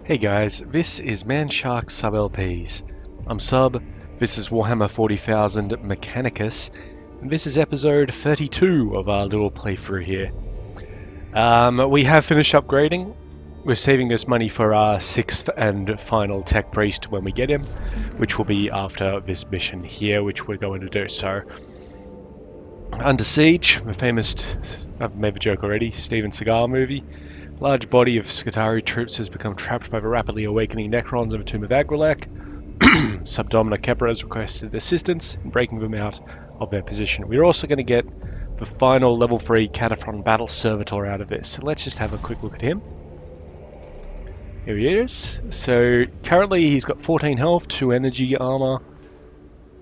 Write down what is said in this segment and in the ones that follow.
Hey guys, this is Manshark Sub LPs. I'm Sub, this is Warhammer 40,000 Mechanicus, and this is episode 32 of our little playthrough here. We have finished upgrading. We're saving this money for our 6th and final Techpriest when we get him, which will be after this mission here, which we're going to do. So, Under Siege, the famous, I've made the joke already, Steven Seagal movie. Large body of Skitarii troops has become trapped by the rapidly awakening Necrons in the Tomb of Agrelek. Subdomina Kepra has requested assistance in breaking them out of their position. We're also going to get the final level 3 Cataphrone Battle Servitor out of this. So let's just have a quick look at him. Here he is. So currently he's got 14 health, 2 energy armor.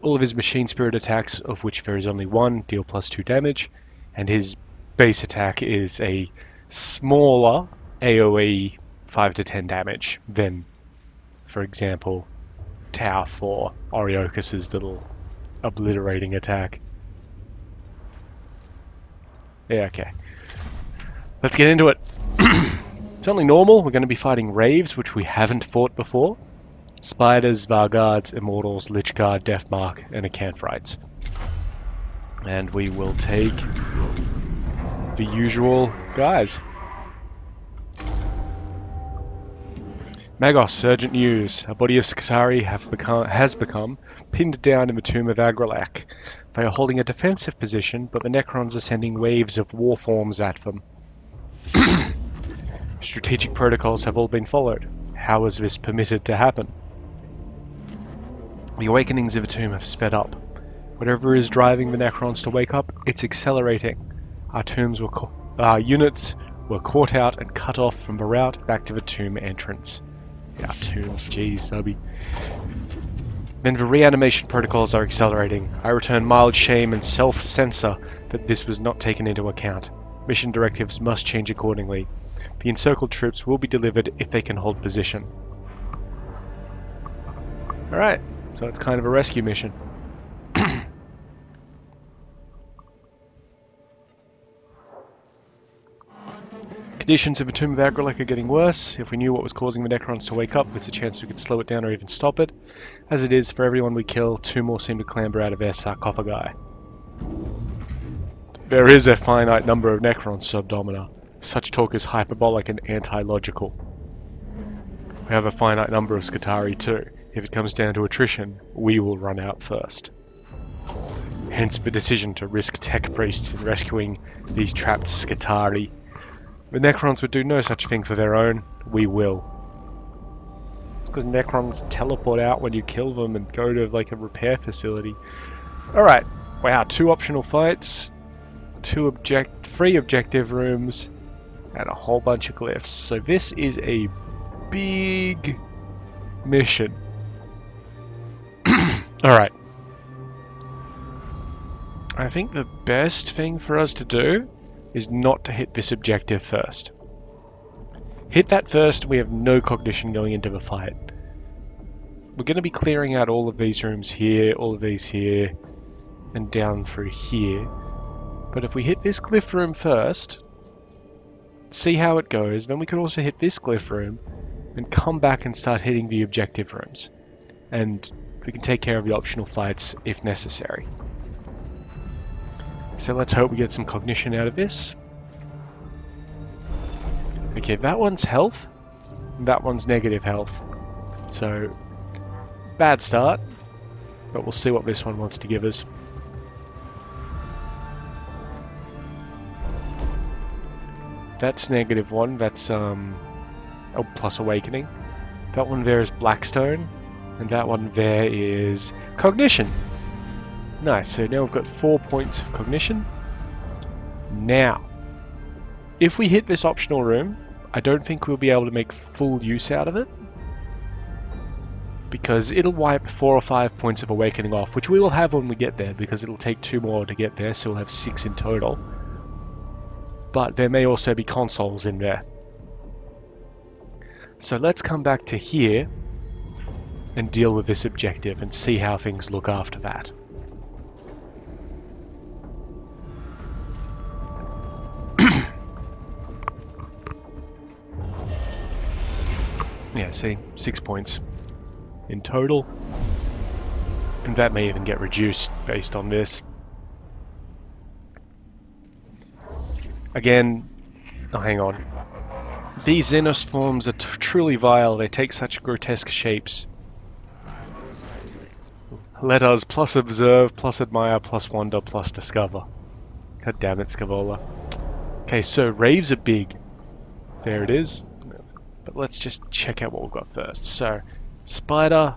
All of his machine spirit attacks, of which there is only one, deal plus 2 damage. And his base attack is a smaller AoE 5 to 10 damage than, for example, Tower 4, Oriokus's little obliterating attack. Yeah, okay. Let's get into it. It's only normal. We're going to be fighting Raves, which we haven't fought before. Spiders, Vargards, Immortals, Lichguard, Deathmark, and Acanthrites. And we will take the usual guys. Magos, urgent news. A body of Skitarii has become pinned down in the Tomb of Agrelek. They are holding a defensive position, but the Necrons are sending waves of war forms at them. Strategic protocols have all been followed. How is this permitted to happen? The awakenings of the tomb have sped up. Whatever is driving the Necrons to wake up, it's accelerating. Our units were caught out and cut off from the route back to the tomb entrance. Yeah, tombs, geez, subby. Then the reanimation protocols are accelerating. I return mild shame and self-censor that this was not taken into account. Mission directives must change accordingly. The encircled troops will be delivered if they can hold position. Alright, so it's kind of a rescue mission. Conditions of the Tomb of Agrelek are getting worse. If we knew what was causing the Necrons to wake up, there's a chance we could slow it down or even stop it. As it is, for everyone we kill, 2 more seem to clamber out of their sarcophagi. There is a finite number of Necrons, Subdomina. Such talk is hyperbolic and anti-logical. We have a finite number of Skitarii too. If it comes down to attrition, we will run out first. Hence the decision to risk Techpriests in rescuing these trapped Skitarii. The Necrons would do no such thing for their own. We will. It's because Necrons teleport out when you kill them and go to like a repair facility. Alright. Wow, 2 optional fights, 3 objective rooms, and a whole bunch of glyphs. So this is a big mission. Alright. I think the best thing for us to do is not to hit this objective first. Hit that first, we have no cognition going into the fight. We're going to be clearing out all of these rooms here, all of these here, and down through here. But if we hit this glyph room first, see how it goes, then we could also hit this glyph room and come back and start hitting the objective rooms. And we can take care of the optional fights if necessary. So let's hope we get some cognition out of this. Okay, that one's health, and that one's negative health. So, bad start, but we'll see what this one wants to give us. That's -1, that's plus awakening. That one there is Blackstone, and that one there is cognition. Nice, so now we've got 4 points of cognition. Now, if we hit this optional room, I don't think we'll be able to make full use out of it, because it'll wipe 4 or 5 points of awakening off, which we will have when we get there, because it'll take 2 more to get there, so we'll have 6 in total. But there may also be consoles in there. So let's come back to here and deal with this objective and see how things look after that. Yeah, see, 6 points in total. And that may even get reduced based on this. Again, oh, hang on. These Xenos forms are truly vile. They take such grotesque shapes. Let us plus observe, plus admire, plus wonder, plus discover. God damn it, Scavola. Okay, so Raves are big. There it is. But let's just check out what we've got first. So, Spider,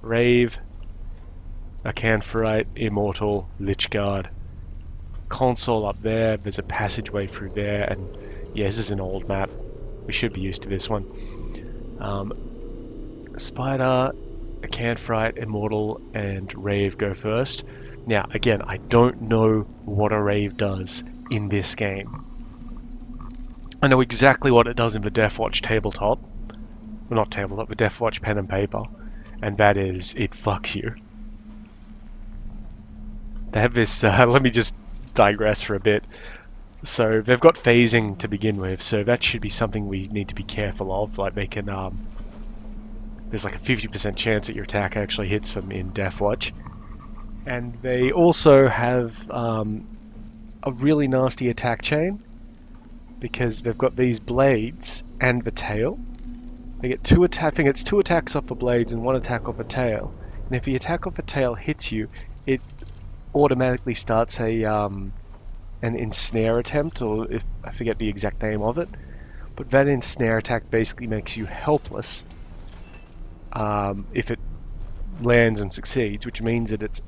Rave, Acanthorite, Immortal, Lichguard. Console up there, there's a passageway through there, and yeah, this is an old map. We should be used to this one. Spider, Acanthorite, Immortal, and Rave go first. Now, again, I don't know what a Rave does in this game. I know exactly what it does in the Deathwatch tabletop. Well, not tabletop, the Deathwatch pen and paper. And that is, it fucks you. They have this, let me just digress for a bit. So, they've got phasing to begin with, so that should be something we need to be careful of. Like, they can, there's like a 50% chance that your attack actually hits them in Deathwatch. And they also have a really nasty attack chain, because they've got these blades and the tail. They get two attacks off the blades and one attack off the tail. And if the attack off the tail hits you, it automatically starts an ensnare attempt, or if I forget the exact name of it. But that ensnare attack basically makes you helpless if it lands and succeeds, which means that its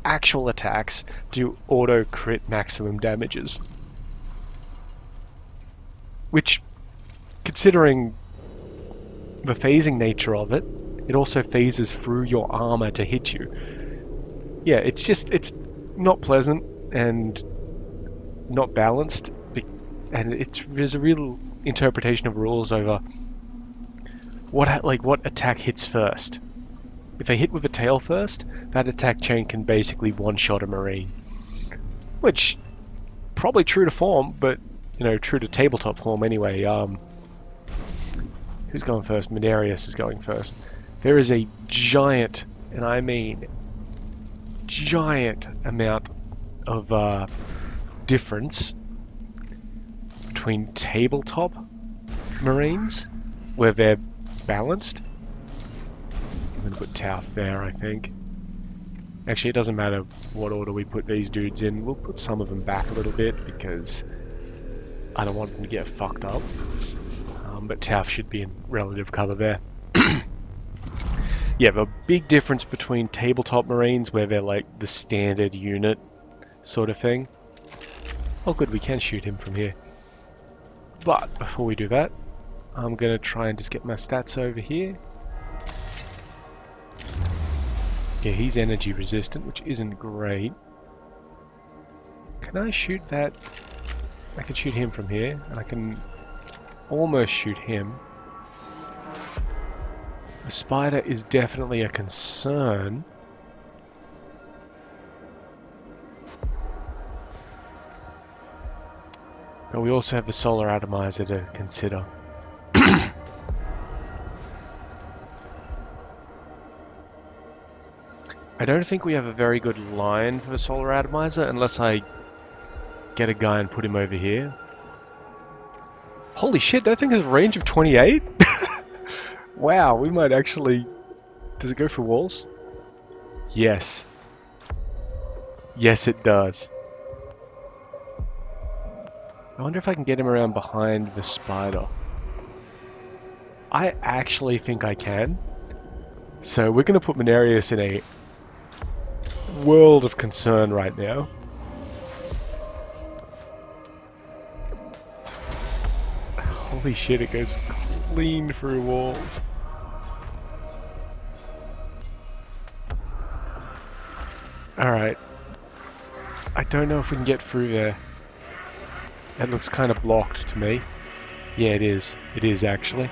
actual attacks do auto crit maximum damages. Which, considering the phasing nature of it, it also phases through your armor to hit you. Yeah, it's not pleasant and not balanced, and there's a real interpretation of rules over what attack hits first. If they hit with a tail first, that attack chain can basically one-shot a Marine. Which, probably true to form, but you know, true to tabletop form anyway. Who's going first? Mechanicus is going first. There is a giant, and I mean giant amount of difference between tabletop Marines, where they're balanced. I'm going to put Tauf there, I think. Actually, it doesn't matter what order we put these dudes in. We'll put some of them back a little bit, because I don't want them to get fucked up. But Tauf should be in relative cover there. Yeah, the big difference between tabletop Marines, where they're like the standard unit sort of thing. Oh good, we can shoot him from here. But before we do that, I'm going to try and just get my stats over here. Yeah, he's energy resistant, which isn't great. Can I shoot that? I can shoot him from here, and I can almost shoot him. The spider is definitely a concern. But we also have the Solar Atomiser to consider. I don't think we have a very good line for the Solar Atomiser unless I get a guy and put him over here. Holy shit, that thing has a range of 28? Wow, we might actually... Does it go for walls? Yes. Yes, it does. I wonder if I can get him around behind the spider. I actually think I can. So we're going to put Mechanicus in a world of concern right now. Holy shit, it goes clean through walls. Alright. I don't know if we can get through there. It looks kind of blocked to me. Yeah, it is. It is, actually.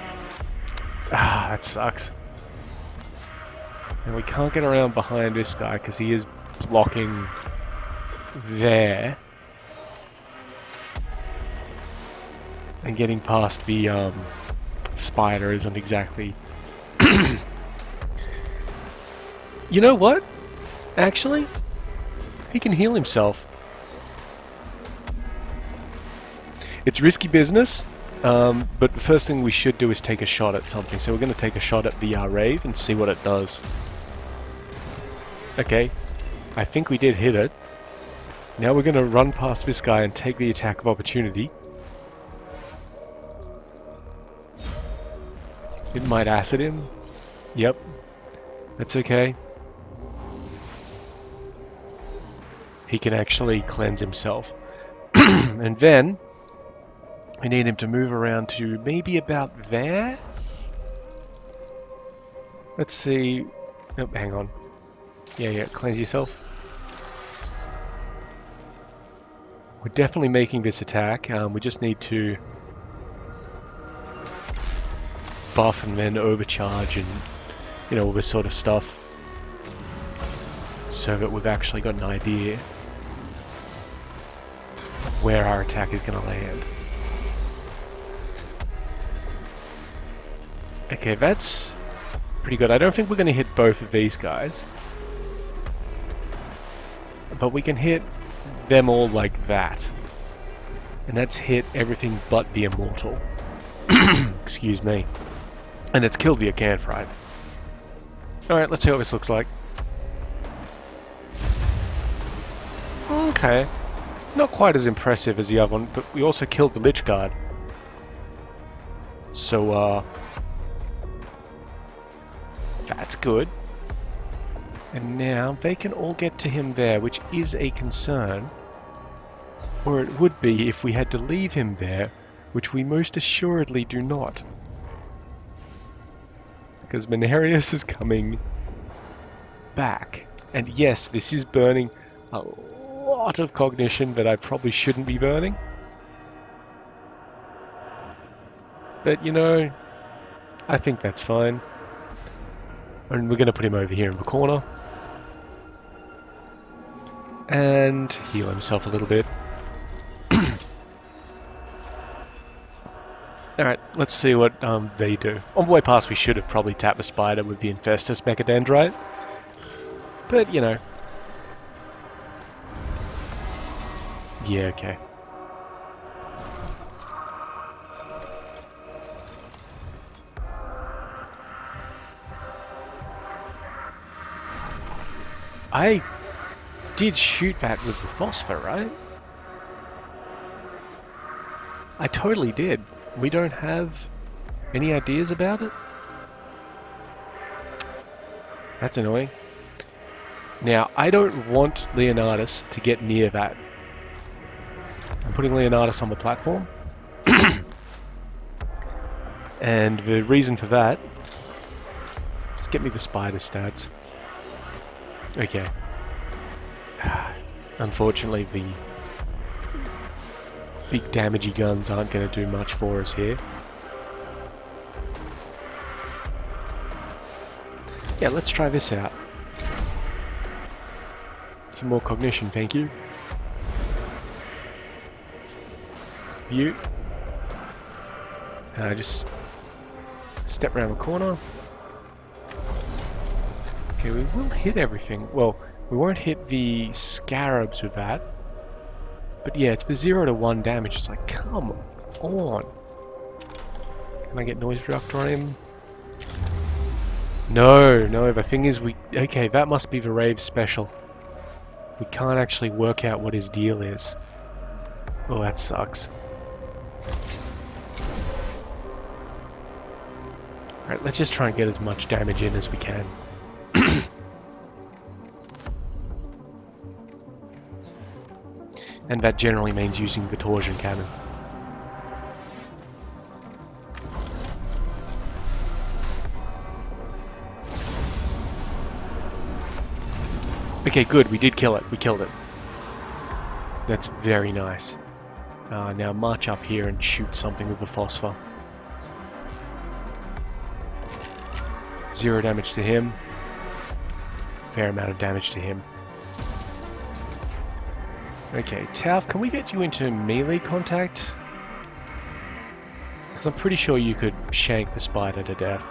Ah, that sucks. And we can't get around behind this guy because he is blocking there. And getting past the spider isn't exactly... You know what? Actually, he can heal himself. It's risky business, but the first thing we should do is take a shot at something. So we're going to take a shot at the Rave and see what it does. Okay, I think we did hit it. Now we're going to run past this guy and take the attack of opportunity. It might acid him. Yep, that's okay. He can actually cleanse himself. And then we need him to move around to maybe about there. Let's see. Oh, hang on. Yeah, cleanse yourself. We're definitely making this attack. We just need to buff and then overcharge and, you know, all this sort of stuff, so that we've actually got an idea where our attack is going to land. Okay, that's pretty good. I don't think we're going to hit both of these guys, but we can hit them all like that, and that's hit everything but the immortal. Excuse me. And it's killed the Acanthite. Alright, let's see what this looks like. Okay. Not quite as impressive as the other one, but we also killed the Lich Guard. So, that's good. And now they can all get to him there, which is a concern. Or it would be if we had to leave him there, which we most assuredly do not. Because Mechanicus is coming back. And yes, this is burning a lot of cognition that I probably shouldn't be burning. But, you know, I think that's fine. And we're going to put him over here in the corner. And heal himself a little bit. Alright, let's see what they do. On the way past, we should have probably tapped the spider with the Infestus Mechadendrite. But, you know. Yeah, okay. I did shoot that with the phosphor, right? I totally did. We don't have any ideas about it? That's annoying. Now, I don't want Leonidas to get near that. I'm putting Leonidas on the platform. And the reason for that... Just get me the spider stats. Okay. Unfortunately, the big damagey guns aren't going to do much for us here. Yeah, let's try this out. Some more cognition, thank you. You. Just step around the corner. Okay, we will hit everything. Well, we won't hit the scarabs with that. But yeah, it's the 0 to 1 damage. It's like, come on. Can I get noise reductor on him? No, the thing is okay, that must be the Rave special. We can't actually work out what his deal is. Oh, that sucks. Alright, let's just try and get as much damage in as we can. And that generally means using the torsion cannon. Okay, good, we did kill it. We killed it. That's very nice. Now march up here and shoot something with the phosphor. 0 damage to him. Fair amount of damage to him. Okay, Tauf, can we get you into melee contact? Because I'm pretty sure you could shank the spider to death.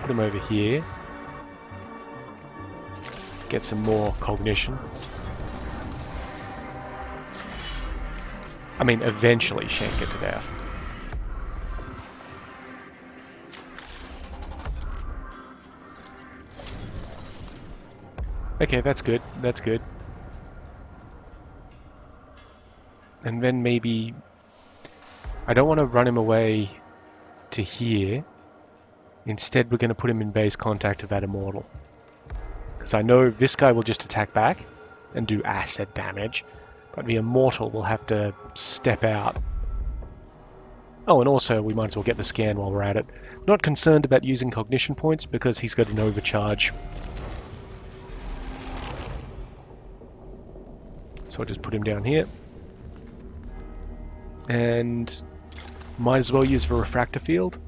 Put him over here. Get some more cognition. I mean, eventually shank it to death. Okay, that's good. That's good. And then maybe... I don't want to run him away to here. Instead, we're going to put him in base contact with that immortal. Because I know this guy will just attack back and do acid damage. But the immortal will have to step out. Oh, and also we might as well get the scan while we're at it. Not concerned about using cognition points because he's got an overcharge. So I'll just put him down here. And might as well use the refractor field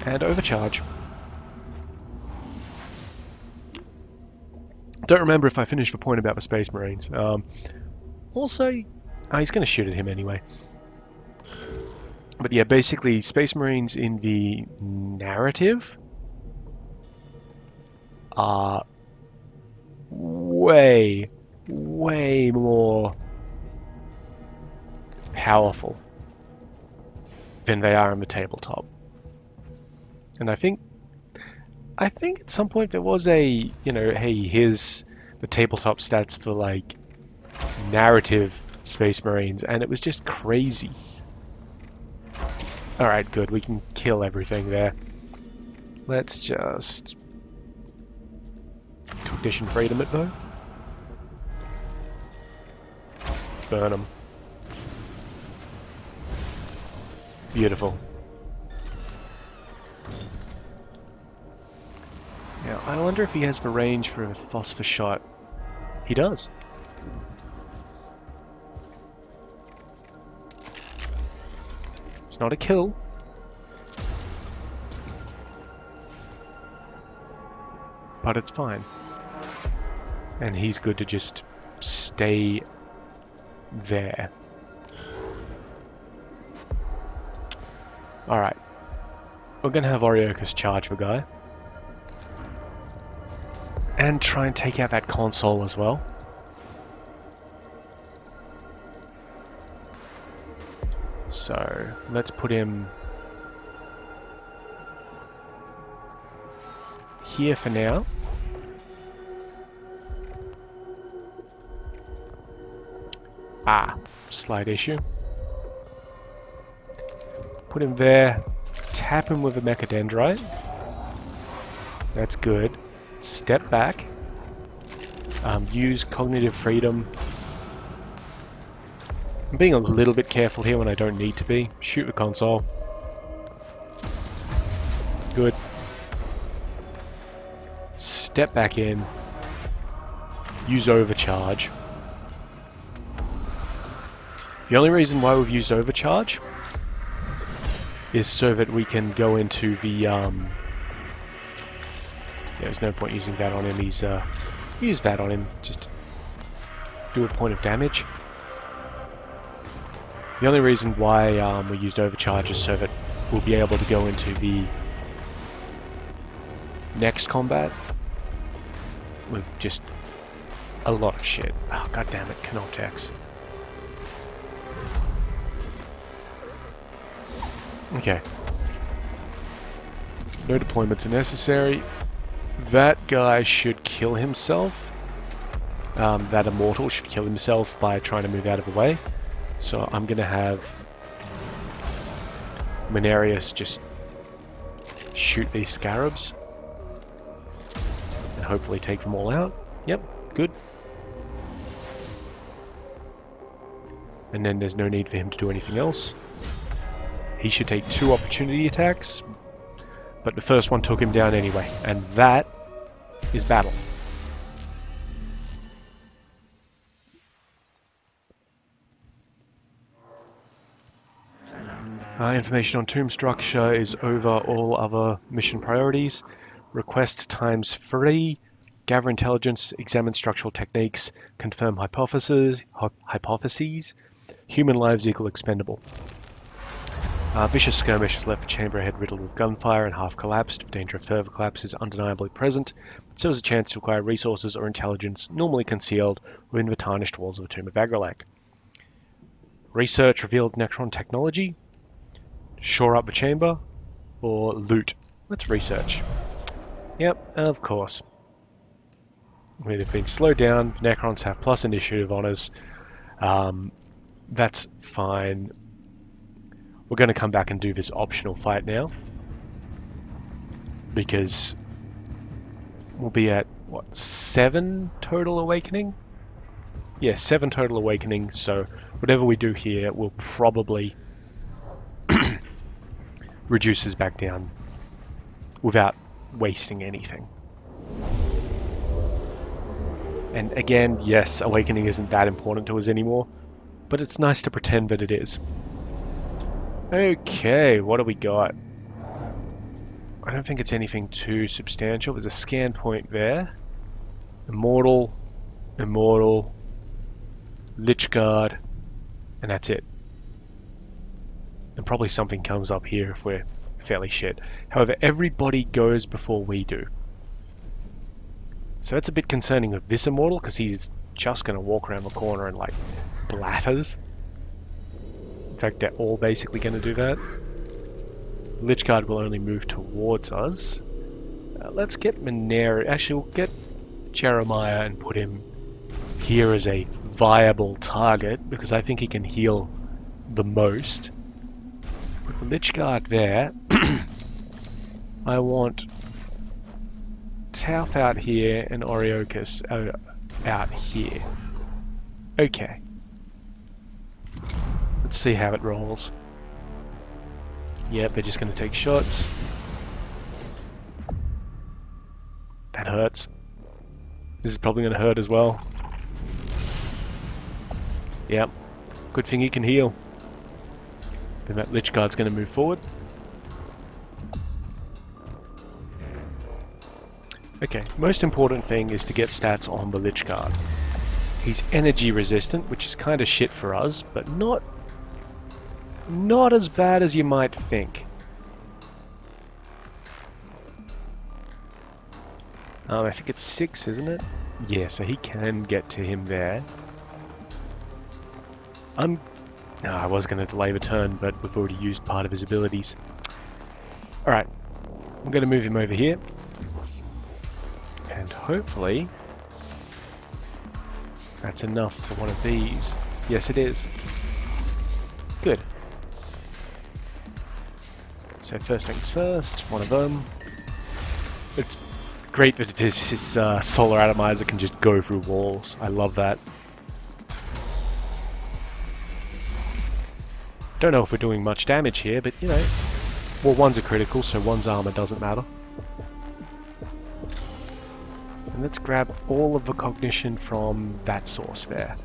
and overcharge. Don't remember if I finished the point about the Space Marines. Also, he's going to shoot at him anyway. But yeah, basically, Space Marines in the narrative are way more powerful than they are in the tabletop. And I think at some point there was a, hey, here's the tabletop stats for like narrative Space Marines, and it was just crazy. Alright, good, we can kill everything there. Let's just cognition freedom it though. Burn them. Beautiful. Now, I wonder if he has the range for a phosphor shot. He does. It's not a kill. But it's fine. And he's good to just stay there. Alright. We're going to have Oriokus charge the guy. And try and take out that console as well. So, let's put him here for now. Slight issue. Put him there. Tap him with a Mechadendrite. That's good. Step back. Use cognitive freedom. I'm being a little bit careful here when I don't need to be. Shoot the console. Good. Step back in. Use overcharge. The only reason why we've used overcharge is so that we can go into the there's no point using that on him. He's use that on him, just do a point of damage. The only reason why we used overcharge is so that we'll be able to go into the next combat with just a lot of shit. Oh, god damn it, Canoptex. Okay. No deployments are necessary. That guy should kill himself. That immortal should kill himself by trying to move out of the way. So I'm going to have Mechanicus just shoot these scarabs. And hopefully take them all out. Yep, good. And then there's no need for him to do anything else. He should take 2 opportunity attacks, but the first one took him down anyway, and that is battle. Information on tomb structure is over all other mission priorities. Request ×3. Gather intelligence, examine structural techniques, confirm hypotheses. Human lives equal expendable. Vicious skirmish has left the chamber ahead riddled with gunfire and half collapsed. The danger of further collapse is undeniably present, but so is a chance to acquire resources or intelligence normally concealed within the tarnished walls of the Tomb of Agrelak. Research revealed Necron technology, shore up the chamber, or loot. Let's research. Yep, of course. We've been slowed down. Necrons have plus initiative on us. That's fine. We're going to come back and do this optional fight now, because we'll be at, what, 7 total awakening? Yeah, 7 total awakening, so whatever we do here will probably reduce us back down without wasting anything. And again, yes, awakening isn't that important to us anymore, but it's nice to pretend that it is. Okay, what do we got? I don't think it's anything too substantial. There's a scan point there. Immortal, Immortal, Lich Guard, and that's it. And probably something comes up here if we're fairly shit. However, everybody goes before we do. So that's a bit concerning with this Immortal, because he's just going to walk around the corner and like blathers. In fact, they're all basically going to do that. Lich Guard will only move towards us. Let's get Minera. Actually, we'll get Jeremiah and put him here as a viable target, because I think he can heal the most. Put the Lich Guard there. I want Tauf out here and Oriokus out here. Okay. Let's see how it rolls. Yep, they're just going to take shots. That hurts. This is probably going to hurt as well. Yep. Good thing he can heal. Then that Lich Guard's going to move forward. Okay, most important thing is to get stats on the Lich Guard. He's energy resistant, which is kind of shit for us, but not as bad as you might think. I think it's 6, isn't it? Yeah, so he can get to him there. I was going to delay the turn, but we've already used part of his abilities. Alright, I'm going to move him over here. And hopefully that's enough for one of these. Yes, it is. Good. So first things first, one of them. It's great that this Solar Atomiser can just go through walls. I love that. Don't know if we're doing much damage here, but you know, well, one's a critical, so one's armor doesn't matter. And let's grab all of the cognition from that source there.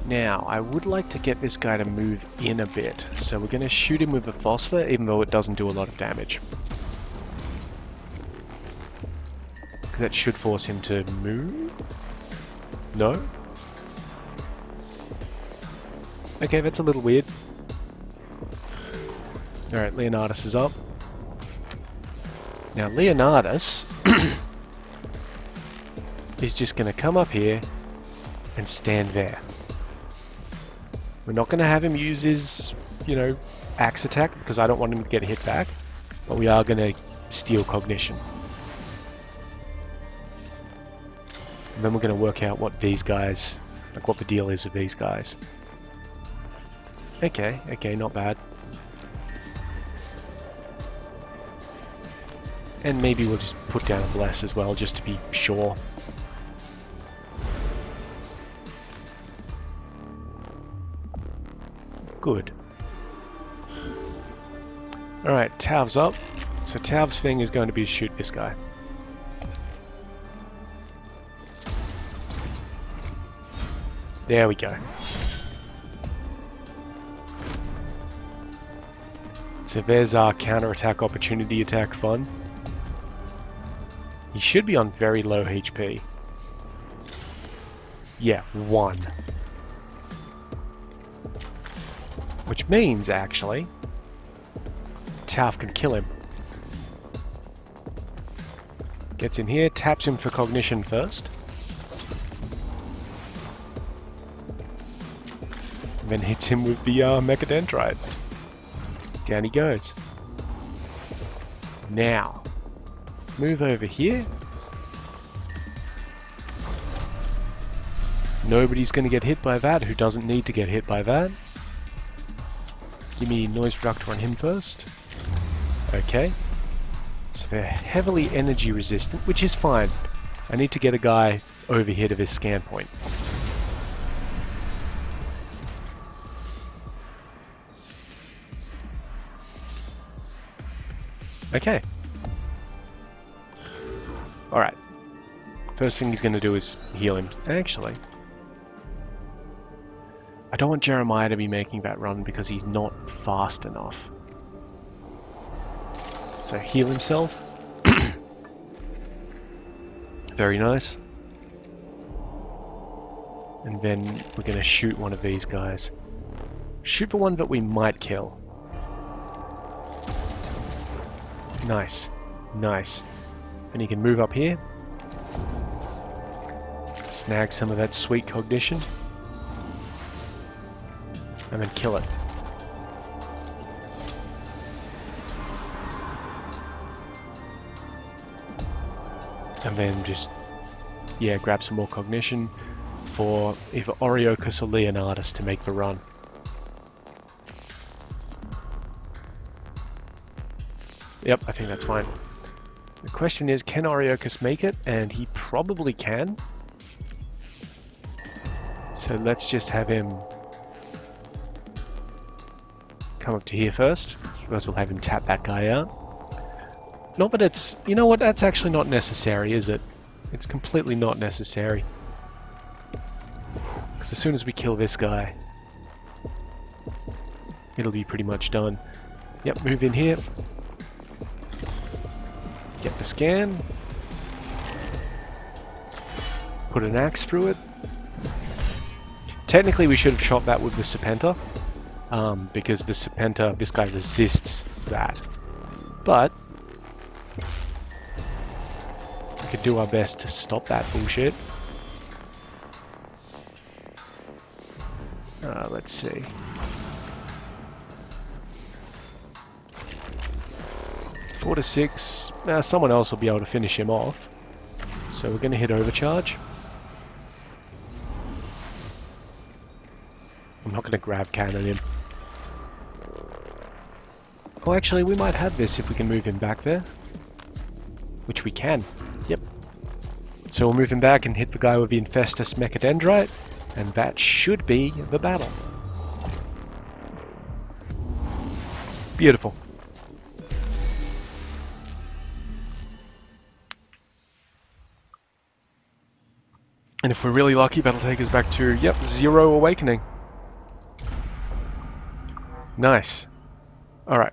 Now, I would like to get this guy to move in a bit, so we're going to shoot him with a phosphor, even though it doesn't do a lot of damage. That should force him to move? No? Okay, that's a little weird. Alright, Leonardus is up. Now, Leonardus is just going to come up here and stand there. We're not going to have him use his, you know, axe attack, because I don't want him to get hit back, but we are going to steal cognition. And then we're going to work out what these guys, like what the deal is with these guys. Okay, not bad. And maybe we'll just put down a bless as well, just to be sure. Good. Alright, Tauv's up. So Tauv's thing is going to be to shoot this guy. There we go. So there's our counter-attack opportunity attack fun. He should be on very low HP. Yeah, 1. Which means, actually, Tauf can kill him. Gets in here, taps him for cognition first. And then hits him with the Mechadendrite. Down he goes. Now, move over here. Nobody's going to get hit by that who doesn't need to get hit by that. Give me noise reductor on him first. Okay. So they're heavily energy resistant, which is fine. I need to get a guy over here to this scan point. Okay. Alright. First thing he's going to do is heal him. Actually, I don't want Jeremiah to be making that run because he's not fast enough. So heal himself. Very nice. And then we're going to shoot one of these guys. Shoot the one that we might kill. Nice. Nice. And he can move up here. Snag some of that sweet cognition. And then kill it. And then just, yeah, grab some more cognition for either Oriochus or Leonardus to make the run. Yep, I think that's fine. The question is, can Oriochus make it? And he probably can. So let's just have him come up to here first. Otherwise we'll have him tap that guy out. Not that it's... You know what? That's actually not necessary, is it? It's completely not necessary. Because as soon as we kill this guy, it'll be pretty much done. Yep, move in here. Get the scan. Put an axe through it. Technically we should have shot that with the Serpenter. Because the Serpenter, this guy resists that. But we could do our best to stop that bullshit. Let's see. Four to 6. Someone else will be able to finish him off. So we're going to hit overcharge. I'm not going to grab cannon him. Oh, actually, we might have this if we can move him back there. Which we can. Yep. So we'll move him back and hit the guy with the Infestus Mechadendrite. And that should be the battle. Beautiful. And if we're really lucky, that'll take us back to, yep, 0 awakening. Nice. Alright.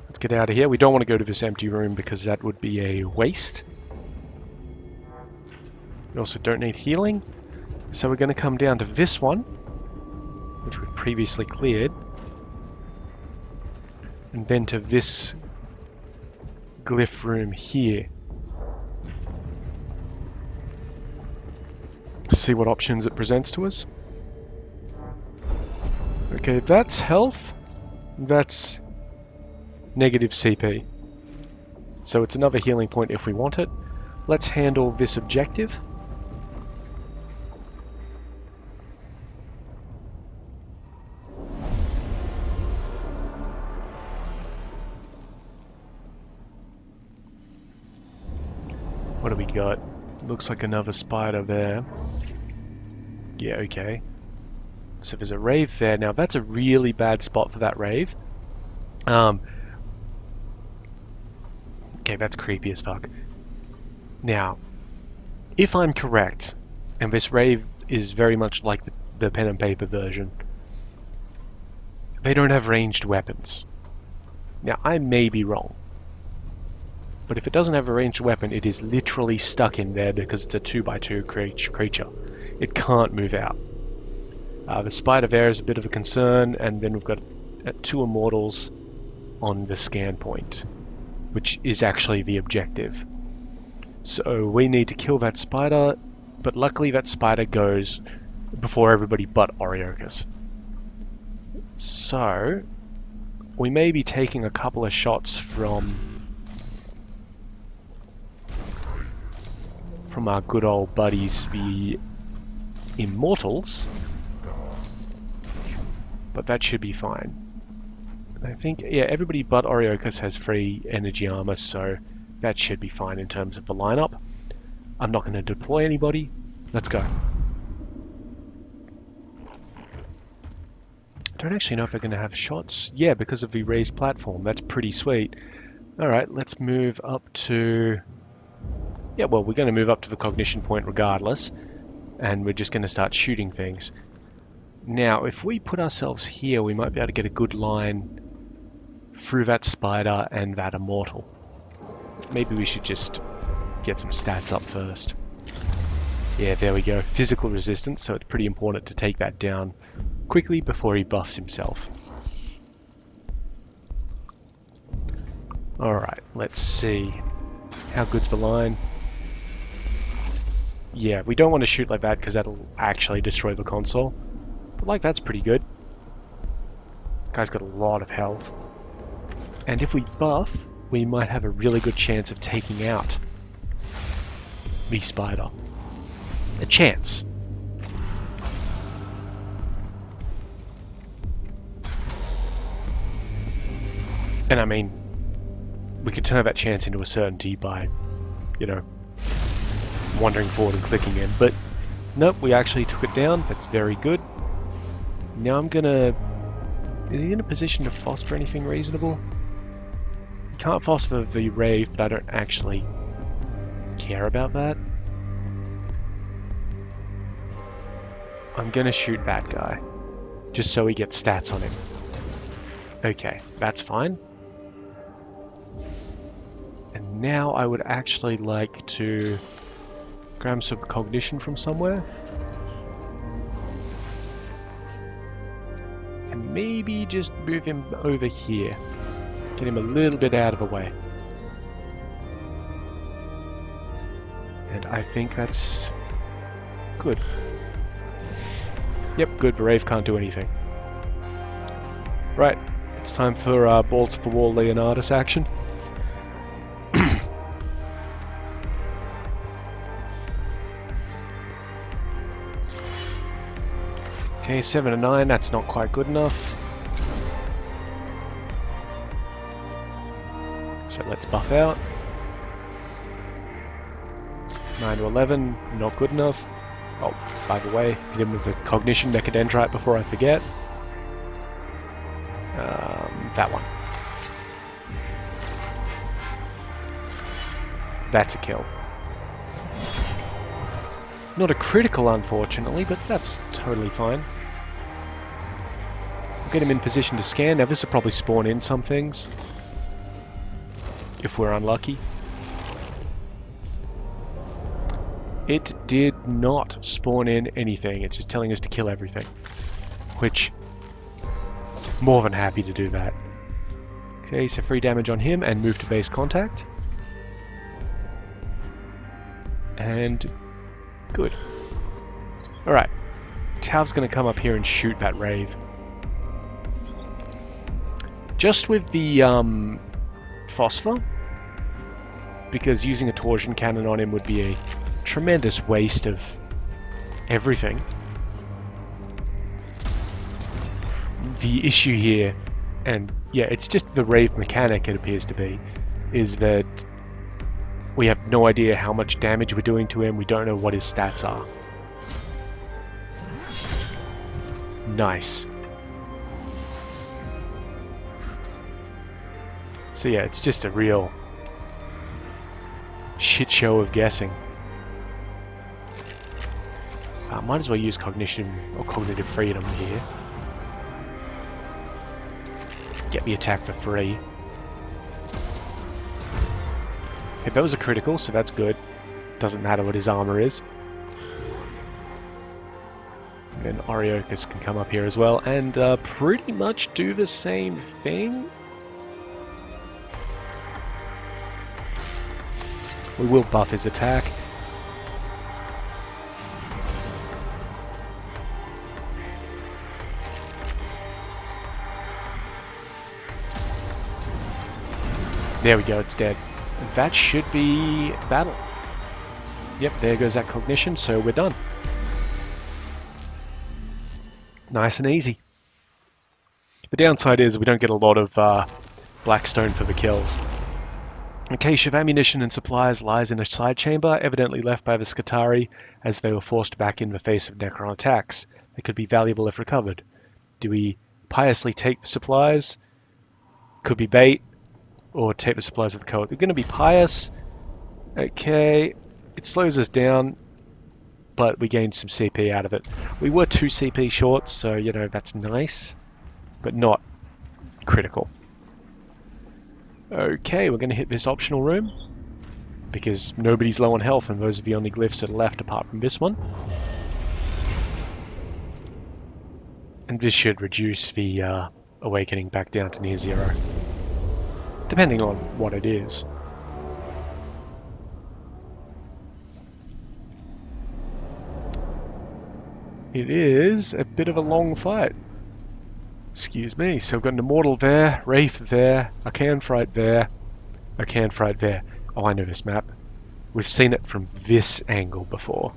Let's get out of here. We don't want to go to this empty room because that would be a waste. We also don't need healing. So we're going to come down to this one, which we've previously cleared. And then to this glyph room here. See what options it presents to us. Okay, that's health. That's negative CP. So it's another healing point if we want it. Let's handle this objective. What do we got? Looks like another spider there. Yeah, okay. So there's a rave there. Now that's a really bad spot for that rave. Okay, that's creepy as fuck. Now, if I'm correct, and this rave is very much like the pen and paper version, they don't have ranged weapons. Now, I may be wrong, But if it doesn't have a ranged weapon, it is literally stuck in there because it's a 2x2 creature. It can't move out. The spider there is a bit of a concern, and then we've got 2 immortals on the scan point, which is actually the objective. So we need to kill that spider, but luckily that spider goes before everybody but Oriochus. So we may be taking a couple of shots from our good old buddies, the Immortals, but that should be fine. I think, yeah, everybody but Oriochus has free energy armor, so that should be fine in terms of the lineup. I'm not going to deploy anybody. Let's go. I don't actually know if they're going to have shots. Yeah, because of the raised platform. That's pretty sweet. Alright, let's move up to... Yeah, well, we're going to move up to the cognition point regardless, and we're just going to start shooting things. Now, if we put ourselves here, we might be able to get a good line through that spider and that immortal. Maybe we should just get some stats up first. Yeah, there we go. Physical resistance, so it's pretty important to take that down quickly before he buffs himself. Alright, let's see. How good's the line? Yeah, we don't want to shoot like that because that'll actually destroy the console. But like that's pretty good. Guy's got a lot of health. And if we buff, we might have a really good chance of taking out the spider. A chance. And I mean, we could turn that chance into a certainty by, you know, wandering forward and clicking in. But nope, we actually took it down. That's very good. Now I'm gonna... Is he in a position to phosphor anything reasonable? He can't phosphor the Rave, but I don't actually care about that. I'm gonna shoot that guy, just so he gets stats on him. Okay, that's fine. And now I would actually like to grab some cognition from somewhere. And maybe just move him over here. Get him a little bit out of the way. And I think that's good. Yep, good. The Rave can't do anything. Right, it's time for Balls for Wall Leonardus action. Okay, 7 and 9, that's not quite good enough. So let's buff out. 9 to 11, not good enough. Oh, by the way, hit him with the Cognition Mechadendrite before I forget. That one. That's a kill. Not a critical, unfortunately, but that's totally fine. We'll get him in position to scan. Now this will probably spawn in some things, if we're unlucky. It did not spawn in anything. It's just telling us to kill everything, which, more than happy to do that. Okay, so free damage on him and move to base contact. And good. Alright. Tav's going to come up here and shoot that Rave. Just with the phosphor, because using a torsion cannon on him would be a tremendous waste of everything. The issue here, and yeah, it's just the Rave mechanic it appears to be, is that we have no idea how much damage we're doing to him. We don't know what his stats are. Nice. So yeah, it's just a real shit show of guessing. Might as well use cognition or cognitive freedom here. Get the attack for free. Okay, that was a critical, so that's good. Doesn't matter what his armor is. And Oriochus can come up here as well and pretty much do the same thing. We will buff his attack. There we go, it's dead. That should be battle. Yep, there goes that cognition, so we're done. Nice and easy. The downside is we don't get a lot of Blackstone for the kills. A cache of ammunition and supplies lies in a side chamber, evidently left by the Skitarii as they were forced back in the face of Necron attacks. They could be valuable if recovered. Do we piously take the supplies? Could be bait. Or take the supplies with the code. We're going to be pious. Okay. It slows us down, but we gained some CP out of it. We were 2 CP short, so, you know, that's nice, but not critical. Okay, we're going to hit this optional room, because nobody's low on health, and those are the only glyphs that are left apart from this one. And this should reduce the awakening back down to near 0. Depending on what it is. It is a bit of a long fight. Excuse me. So we've got an Immortal there, Wraith there, a Canfrite there, a Canfrite there. Oh, I know this map. We've seen it from this angle before.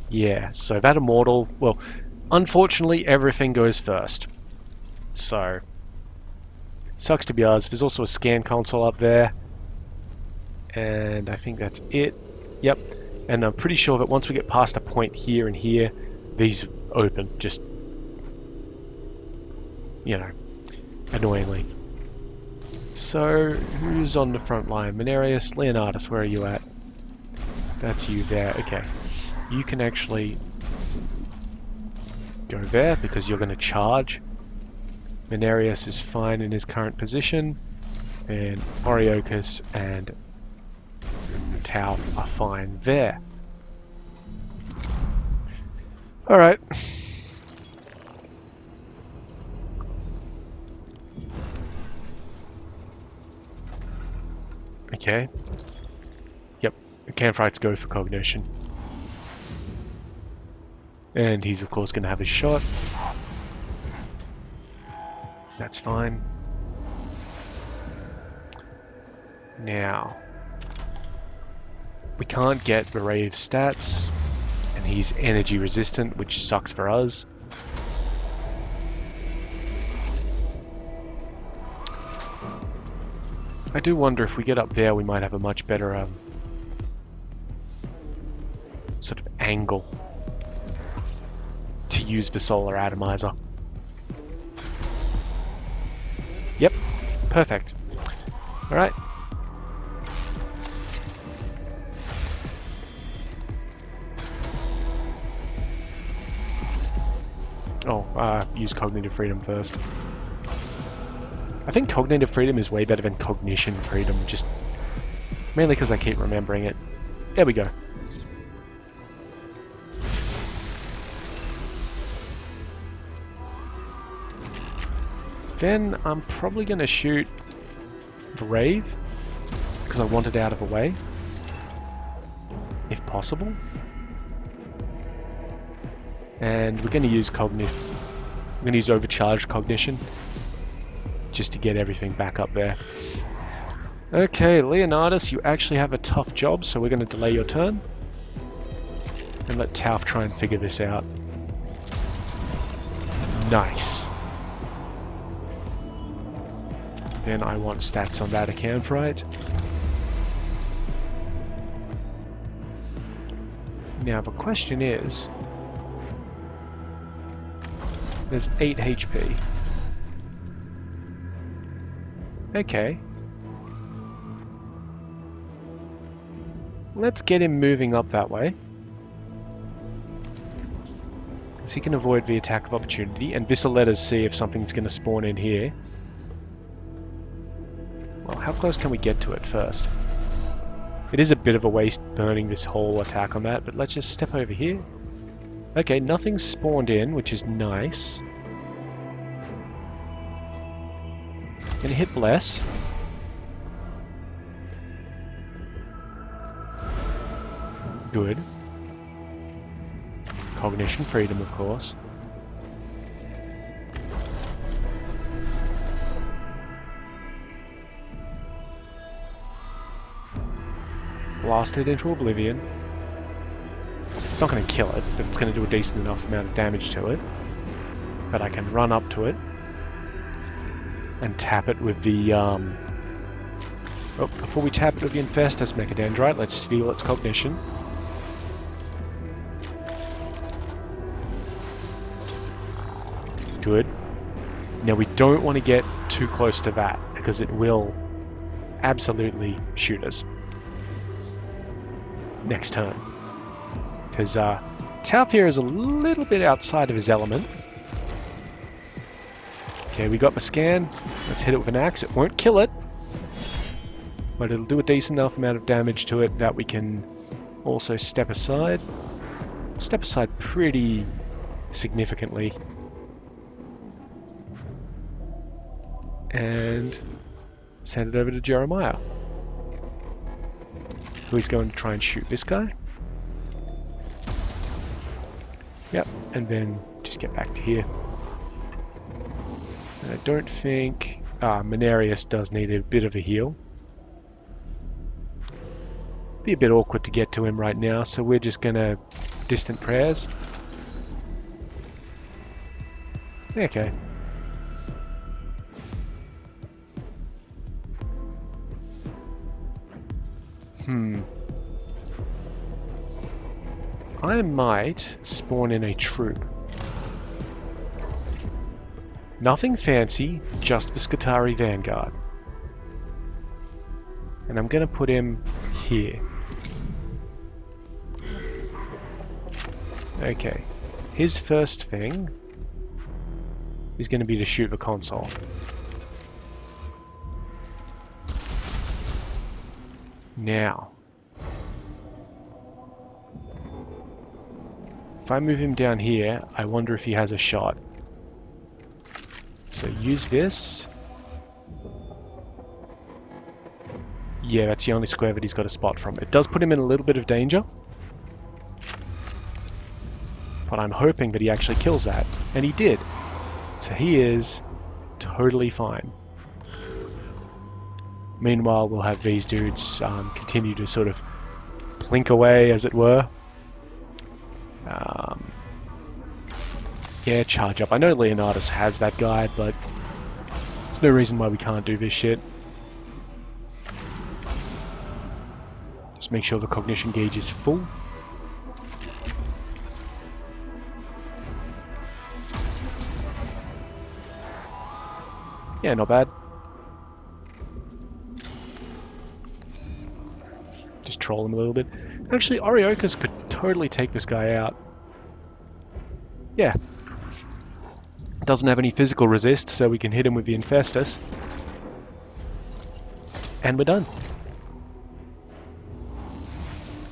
Yeah, so that Immortal, well, unfortunately everything goes first. So, sucks to be us. There's also a scan console up there. And I think that's it. Yep. And I'm pretty sure that once we get past a point here and here, these open. Just, you know, annoyingly. So, who's on the front line? Menarius, Leonardus, where are you at? That's you there. Okay. You can actually go there because you're going to charge. Menarius is fine in his current position, and Oriochus and Tau are fine there. Alright. Okay. Yep, the Canfrites go for cognition. And he's of course going to have his shot. That's fine. Now, we can't get the Rave stats, and he's energy resistant, which sucks for us. I do wonder if we get up there we might have a much better sort of angle to use the Solar Atomiser. Yep, perfect. Alright. Oh, use Cognitive Freedom first. I think Cognitive Freedom is way better than Cognition Freedom, just mainly because I keep remembering it. There we go. Then I'm probably going to shoot the Rave, because I want it out of the way, if possible. And we're going to use we're going to use Overcharged Cognition, just to get everything back up there. Okay, Leonardus, you actually have a tough job, so we're going to delay your turn. And let Tauf try and figure this out. Nice. Then I want stats on that Canfrite. Now the question is, there's 8 HP. Okay. Let's get him moving up that way. Because he can avoid the attack of opportunity, and this will let us see if something's going to spawn in here. Well, how close can we get to it first? It is a bit of a waste burning this whole attack on that, but let's just step over here. Okay, nothing's spawned in, which is nice. Gonna hit Bless. Good. Cognition freedom, of course. Blast it into oblivion. It's not going to kill it, but it's going to do a decent enough amount of damage to it. But I can run up to it and tap it with the oh, before we tap it with the Infestus Mechadendrite, let's steal its cognition. Good. Now we don't want to get too close to that because it will absolutely shoot us next turn. Because Tauf here is a little bit outside of his element. Okay, we got the scan. Let's hit it with an axe. It won't kill it, but it'll do a decent enough amount of damage to it that we can also step aside. Step aside pretty significantly. And send it over to Jeremiah, who's going to try and shoot this guy. Yep, and then just get back to here. And I don't think... Mechanicus does need a bit of a heal. Be a bit awkward to get to him right now, so we're just gonna distant prayers. Okay. I might spawn in a troop. Nothing fancy, just the Skitarii Vanguard. And I'm gonna put him here. Okay. His first thing is gonna be to shoot the console. Now, if I move him down here, I wonder if he has a shot. So use this. Yeah, that's the only square that he's got a spot from. It does put him in a little bit of danger, but I'm hoping that he actually kills that. And he did. So he is totally fine. Meanwhile, we'll have these dudes continue to sort of plink away, as it were. Yeah, charge up. I know Leonidas has that guy, but there's no reason why we can't do this shit. Just make sure the cognition gauge is full. Yeah, not bad. Just troll him a little bit. Actually, Oriokas could totally take this guy out. Yeah. Doesn't have any physical resist, so we can hit him with the Infestus. And we're done.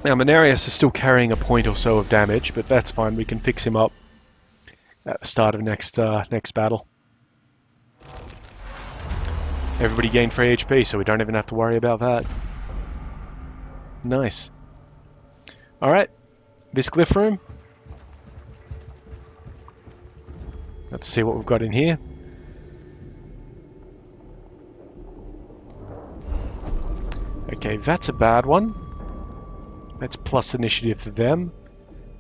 Now, Mechanicus is still carrying a point or so of damage, but that's fine. We can fix him up at the start of next battle. Everybody gained free HP, so we don't even have to worry about that. Nice. Alright, this glyph room. Let's see what we've got in here. Okay, that's a bad one. That's plus initiative for them.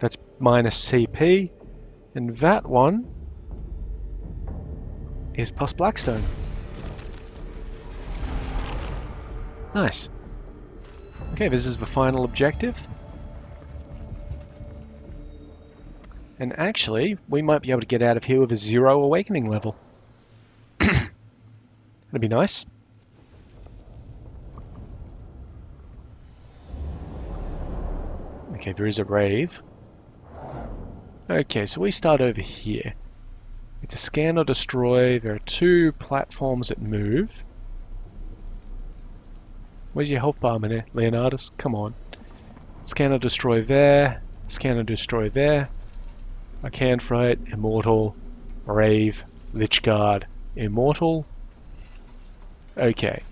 That's minus CP. And that one is plus Blackstone. Nice. Okay, this is the final objective. And actually, we might be able to get out of here with a 0 awakening level. That'd be nice. Okay, there is a rave. Okay, so we start over here. It's a scan or destroy. There are 2 platforms that move. Where's your health bar, man? Leonardus? Come on. Scanner destroy there. Scanner destroy there. Lycanthrope, Immortal, Brave, Lichguard, Immortal. Okay.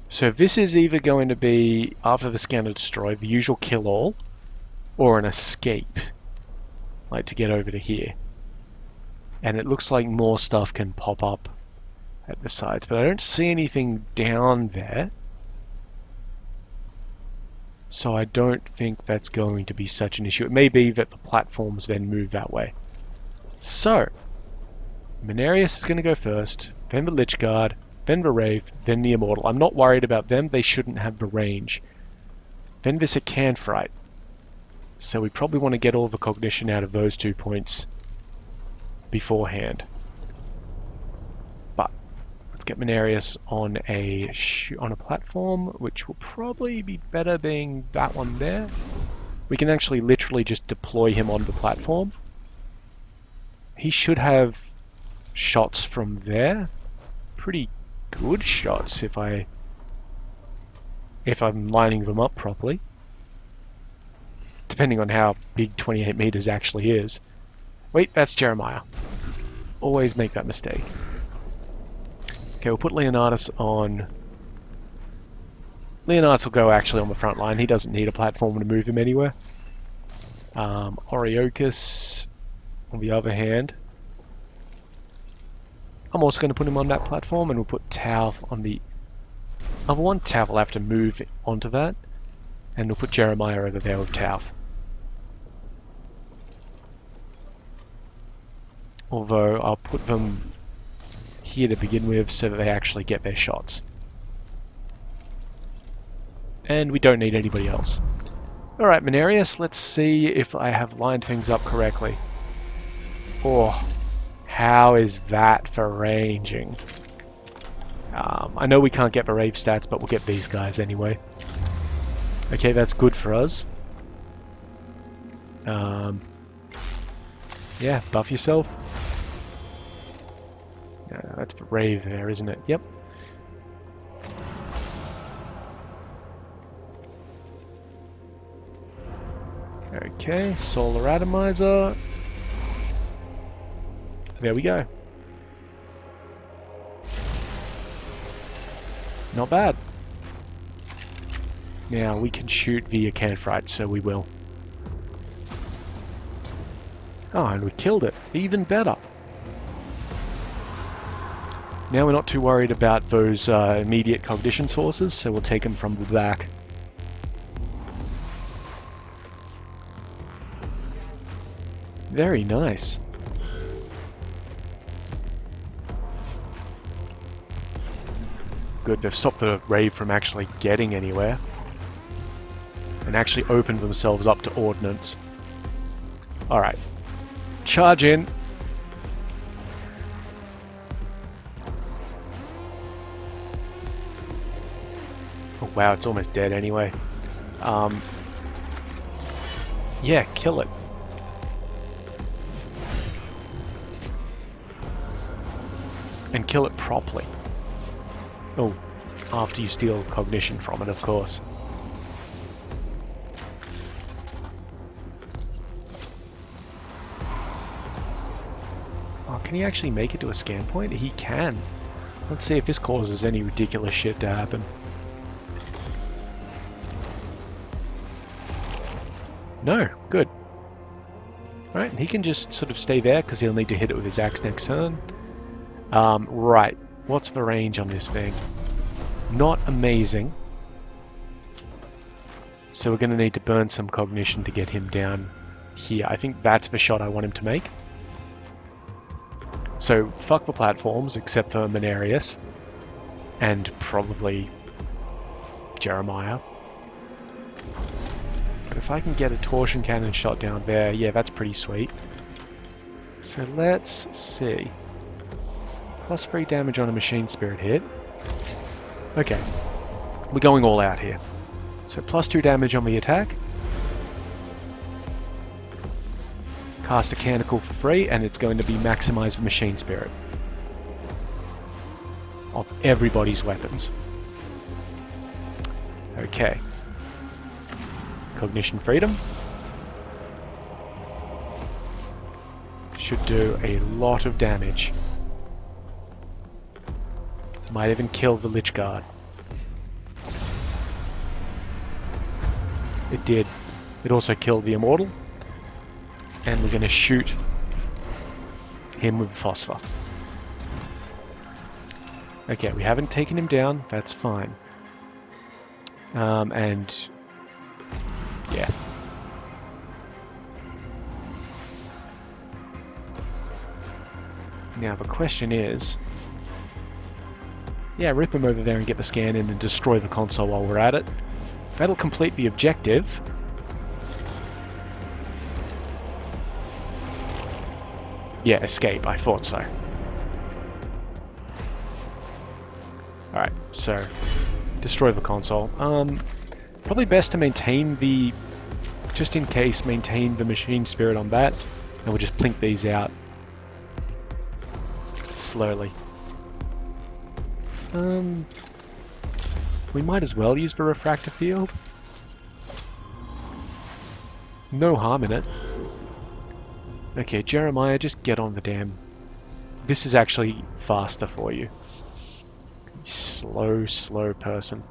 So this is either going to be, after the scanner destroy, the usual kill all, or an escape. Like to get over to here. And it looks like more stuff can pop up at the sides, but I don't see anything down there. So I don't think that's going to be such an issue. It may be that the platforms then move that way. So, Mechanicus is going to go first, then the Lichguard, then the Wraith, then the Immortal. I'm not worried about them, they shouldn't have the range. Then this Lycanthrope. So we probably want to get all the cognition out of those 2 points beforehand. But let's get Mechanicus on a platform, which will probably be better being that one there. We can actually literally just deploy him on the platform. He should have shots from there. Pretty good shots if I'm lining them up properly. Depending on how big 28 meters actually is. Wait, that's Jeremiah. Always make that mistake. Okay, we'll put Leonardus on. Leonardus will go actually on the front line. He doesn't need a platform to move him anywhere. Oriochus, on the other hand, I'm also going to put him on that platform, and we'll put Tau on the other one. Tau will have to move onto that, and we'll put Jeremiah over there with Tau. Although I'll put them here to begin with so that they actually get their shots. And we don't need anybody else. Alright, Mechanicus, let's see if I have lined things up correctly. Oh, how is that for ranging? I know we can't get the Rave stats, but we'll get these guys anyway. Okay, that's good for us. Yeah, buff yourself. That's the Rave there, isn't it? Yep. Okay, Solar Atomiser. There we go. Not bad. Now we can shoot via Lycanthrope, so we will. Oh, and we killed it. Even better. Now we're not too worried about those immediate cognition sources, so we'll take them from the back. Very nice. Good, they've stopped the Rave from actually getting anywhere. And actually opened themselves up to ordnance. Alright. Charge in. Oh wow, it's almost dead anyway. Yeah, kill it. And kill it properly. Oh, after you steal cognition from it, of course. Oh, can he actually make it to a scan point? He can. Let's see if this causes any ridiculous shit to happen. No, good. Alright, and he can just sort of stay there because he'll need to hit it with his axe next turn. Right, what's the range on this thing? Not amazing. So we're going to need to burn some cognition to get him down here. I think that's the shot I want him to make. So fuck the platforms except for Mechanicus and probably Jeremiah. But if I can get a torsion cannon shot down there, yeah, that's pretty sweet. So let's see. Plus 3 damage on a machine spirit hit. Okay, we're going all out here. So plus 2 damage on the attack. Cast a canonical for free, and it's going to be maximize the machine spirit of everybody's weapons. Okay. Cognition freedom. Should do a lot of damage. Might even kill the Lich Guard. It did. It also killed the Immortal. And we're going to shoot him with Phosphor. Okay, we haven't taken him down. That's fine. And... yeah. Now the question is... yeah, rip him over there and get the scan in and destroy the console while we're at it. That'll complete the objective. Yeah, escape. I thought so. Alright, so... destroy the console. Probably best to maintain the... just in case, maintain the machine spirit on that. And we'll just plink these out. Slowly. We might as well use the refractor field. No harm in it. Okay, Jeremiah, just get on the damn... this is actually faster for you. Slow, slow person.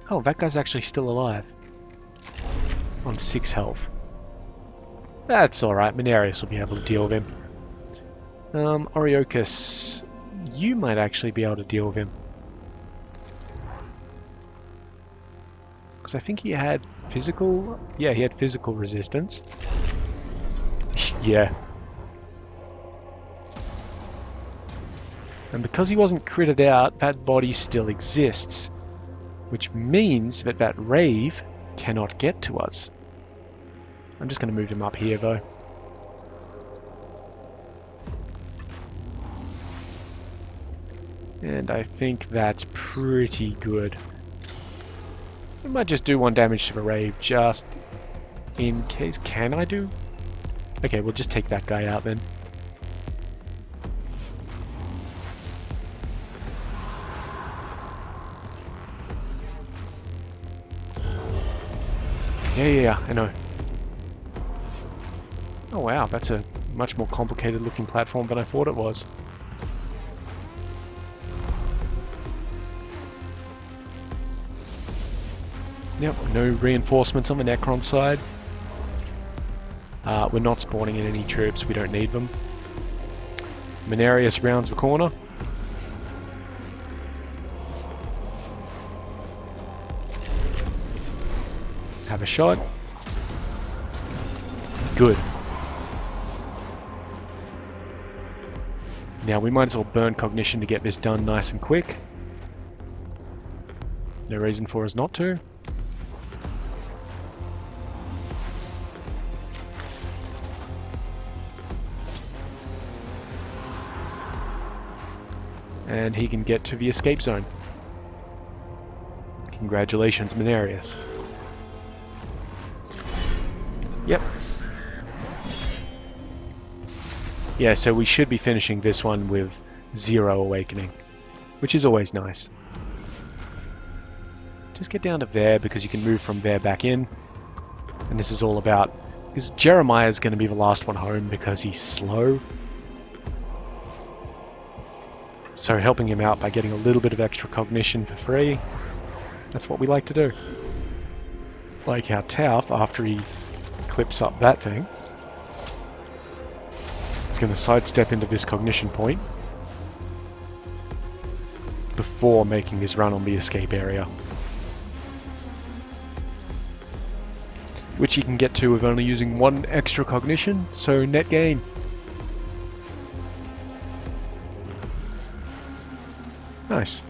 Oh, that guy's actually still alive. On 6 health. That's alright, Mechanicus will be able to deal with him. Oriochus, you might actually be able to deal with him. Because I think he had physical... yeah, he had physical resistance. Yeah. And because he wasn't critted out, that body still exists. Which means that that rave cannot get to us. I'm just going to move him up here though. And I think that's pretty good. We might just do 1 damage to the rave just in case. Can I do? Okay, we'll just take that guy out then. Yeah, I know. Oh wow, that's a much more complicated looking platform than I thought it was. Yep, no reinforcements on the Necron side. We're not spawning in any troops, we don't need them. Mechanicus rounds the corner. Have a shot. Good. Now we might as well burn cognition to get this done nice and quick. No reason for us not to. And he can get to the escape zone. Congratulations, Mechanicus. Yep. Yeah, so we should be finishing this one with 0 awakening, which is always nice. Just get down to there because you can move from there back in. And this is all about... because Jeremiah is going to be the last one home because he's slow. So helping him out by getting a little bit of extra cognition for free, that's what we like to do. Like how Tauf, after he clips up that thing, is going to sidestep into this cognition point before making his run on the escape area. Which he can get to with only using 1 extra cognition, so net gain. Nice.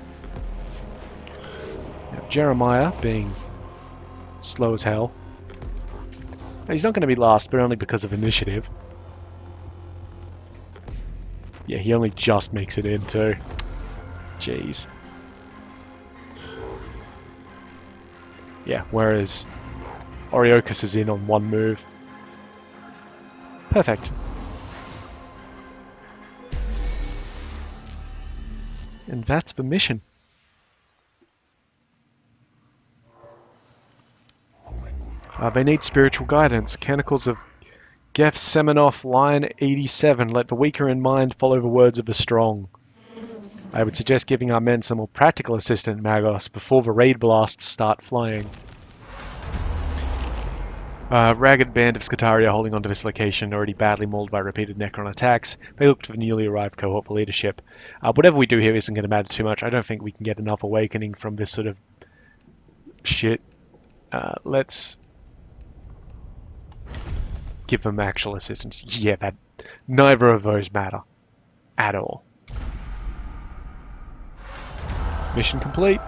Now, Jeremiah, being slow as hell. Now, he's not going to be last, but only because of initiative. Yeah, he only just makes it in too. Jeez. Yeah, whereas Oriochus is in on 1 move. Perfect. And that's the mission. They need spiritual guidance. Canticles of Gef Semenoff, line 87. Let the weaker in mind follow the words of the strong. I would suggest giving our men some more practical assistance, Magos, before the raid blasts start flying. Ragged band of Scutari are holding onto this location, already badly mauled by repeated Necron attacks. They look to the newly arrived cohort for leadership. Whatever we do here isn't going to matter too much. I don't think we can get enough awakening from this sort of shit. Let's give them actual assistance. Yeah, neither of those matter at all. Mission complete.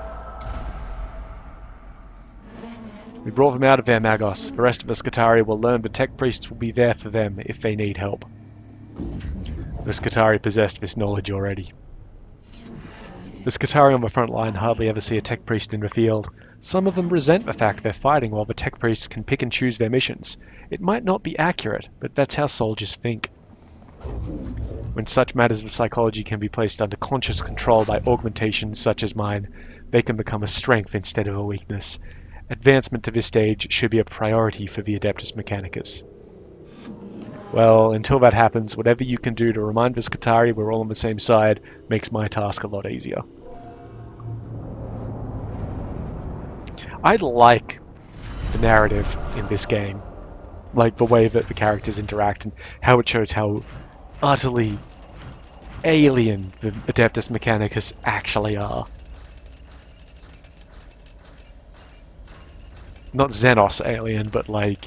We brought them out of there, Magos. The rest of the Scutari will learn the Techpriests will be there for them if they need help. The Scutari possessed this knowledge already. The Scutari on the front line hardly ever see a Techpriest in the field. Some of them resent the fact they're fighting while the Techpriests can pick and choose their missions. It might not be accurate, but that's how soldiers think. When such matters of psychology can be placed under conscious control by augmentations such as mine, they can become a strength instead of a weakness. Advancement to this stage should be a priority for the Adeptus Mechanicus. Well, until that happens, whatever you can do to remind the Scutari we're all on the same side makes my task a lot easier. I like the narrative in this game. Like the way that the characters interact and how it shows how utterly alien the Adeptus Mechanicus actually are. Not Xenos alien, but like...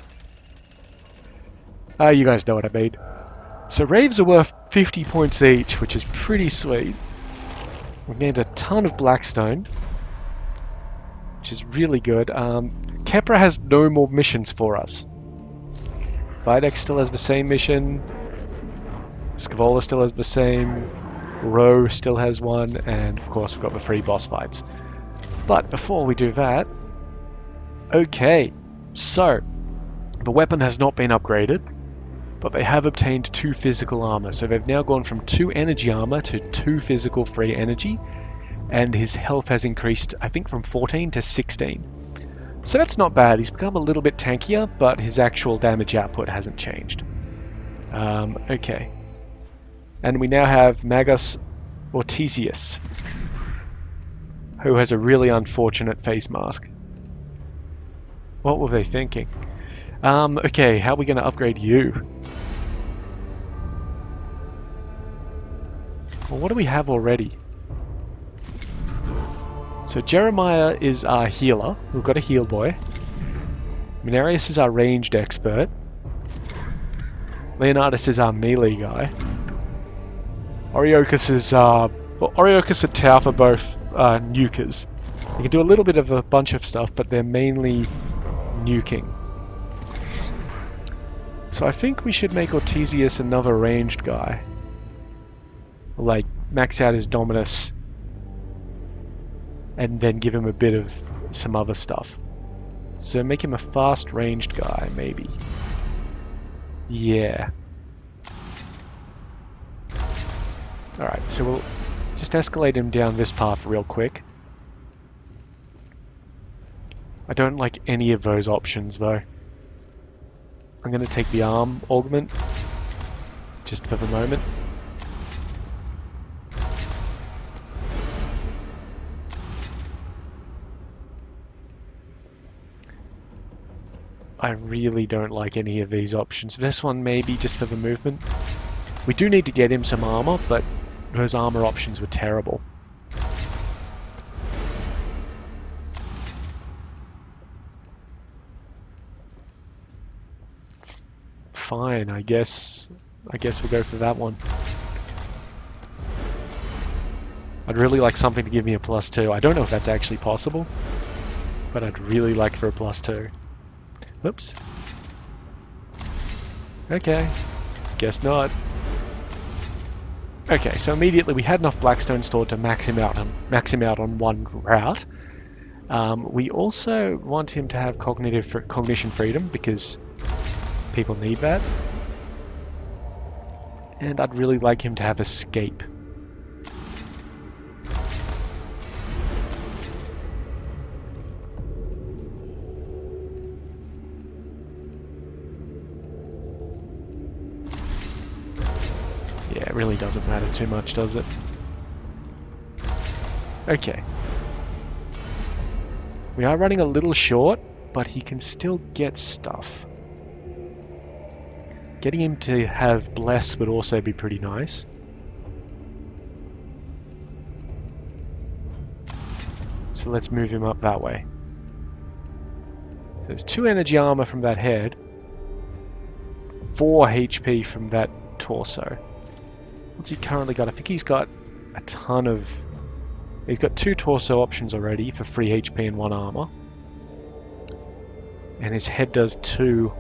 you guys know what I mean. So Raves are worth 50 points each, which is pretty sweet. We've gained a ton of Blackstone, which is really good. Kepra has no more missions for us. Videx still has the same mission. Scavola still has the same. Roe still has one. And of course we've got the 3 boss fights. But before we do that... Okay, so the weapon has not been upgraded, but they have obtained 2 physical armor. So they've now gone from 2 energy armor to 2 physical free energy, and his health has increased, I think, from 14 to 16. So that's not bad. He's become a little bit tankier, but his actual damage output hasn't changed. Okay. And we now have Magus Ortesius, who has a really unfortunate face mask. What were they thinking? Okay, how are we going to upgrade you? Well, what do we have already? So Jeremiah is our healer. We've got a heal boy. Minarius is our ranged expert. Leonardus is our melee guy. Oriochus is Oriochus and Tauf are both nukers. They can do a little bit of a bunch of stuff, but they're mainly nuking. So I think we should make Ortesius another ranged guy. Like, max out his Dominus and then give him a bit of some other stuff. So make him a fast ranged guy, maybe. Yeah. Alright, so we'll just escalate him down this path real quick. I don't like any of those options though. I'm going to take the arm augment, just for the moment. I really don't like any of these options. This one maybe just for the movement. We do need to get him some armor, but those armor options were terrible. Fine, I guess we'll go for that one. I'd really like something to give me a +2. I don't know if that's actually possible, but I'd really like for a +2. Whoops. Okay, guess not. Okay, so immediately we had enough Blackstone stored to max him out on one route. We also want him to have cognition freedom because people need that. And I'd really like him to have escape. That really doesn't matter too much, does it? Okay. We are running a little short, but he can still get stuff. Getting him to have Bless would also be pretty nice. So let's move him up that way. There's 2 energy armor from that head, 4 HP from that torso. What's he currently got? I think he's got a ton of... He's got 2 torso options already for 3 HP and 1 armor. And his head does 2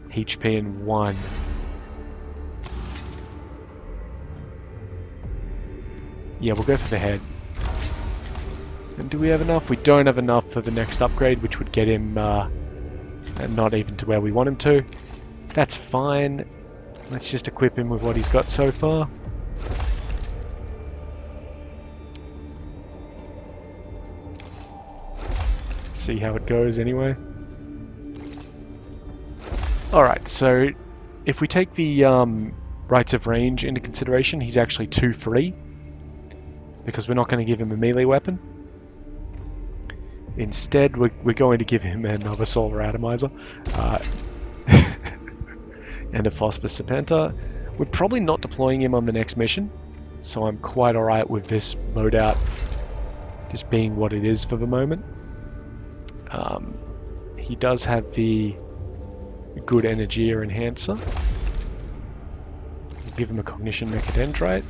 HP and 1. Yeah, we'll go for the head. And do we have enough? We don't have enough for the next upgrade, which would get him not even to where we want him to. That's fine. Let's just equip him with what he's got so far. See how it goes anyway. Alright, so if we take the rights of range into consideration, he's actually 2-3. Because we're not going to give him a melee weapon. Instead, we're going to give him another Solar Atomiser. And a Phosphor Serpenter. We're probably not deploying him on the next mission. So I'm quite alright with this loadout just being what it is for the moment. He does have the good energy enhancer. We'll give him a Cognition Mechadendrite.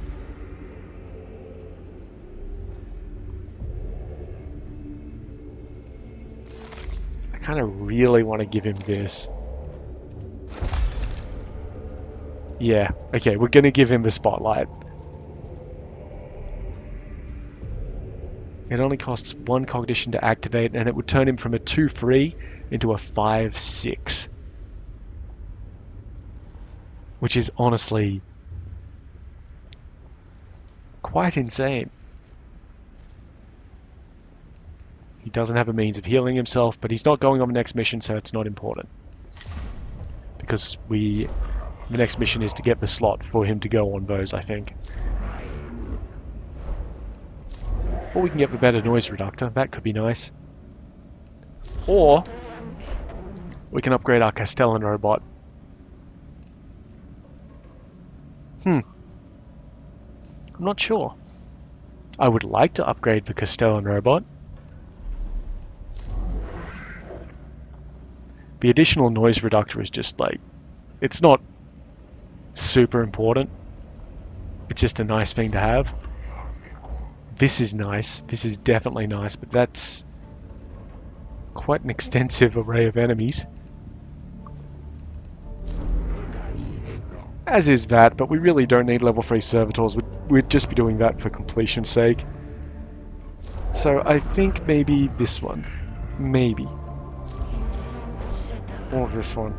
I kind of really want to give him this. Yeah, okay, we're going to give him the Spotlight. It only costs 1 cognition to activate, and it would turn him from a 2-3 into a 5-6. Which is honestly quite insane. He doesn't have a means of healing himself, but he's not going on the next mission, so it's not important. Because the next mission is to get the slot for him to go on those, I think. Or we can get the better noise reductor, that could be nice. Or we can upgrade our Castellan robot. I'm not sure. I would like to upgrade the Castellan robot. The additional noise reductor is just like, it's not super important. It's just a nice thing to have. This is nice. This is definitely nice, but that's quite an extensive array of enemies. As is that, but we really don't need level 3 servitors. We'd just be doing that for completion's sake. So I think maybe this one. Maybe. Or this one.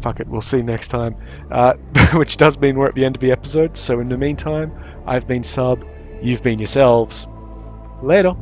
Fuck it, we'll see next time. Which does mean we're at the end of the episode, so in the meantime, I've been Sub, you've been yourselves. Later.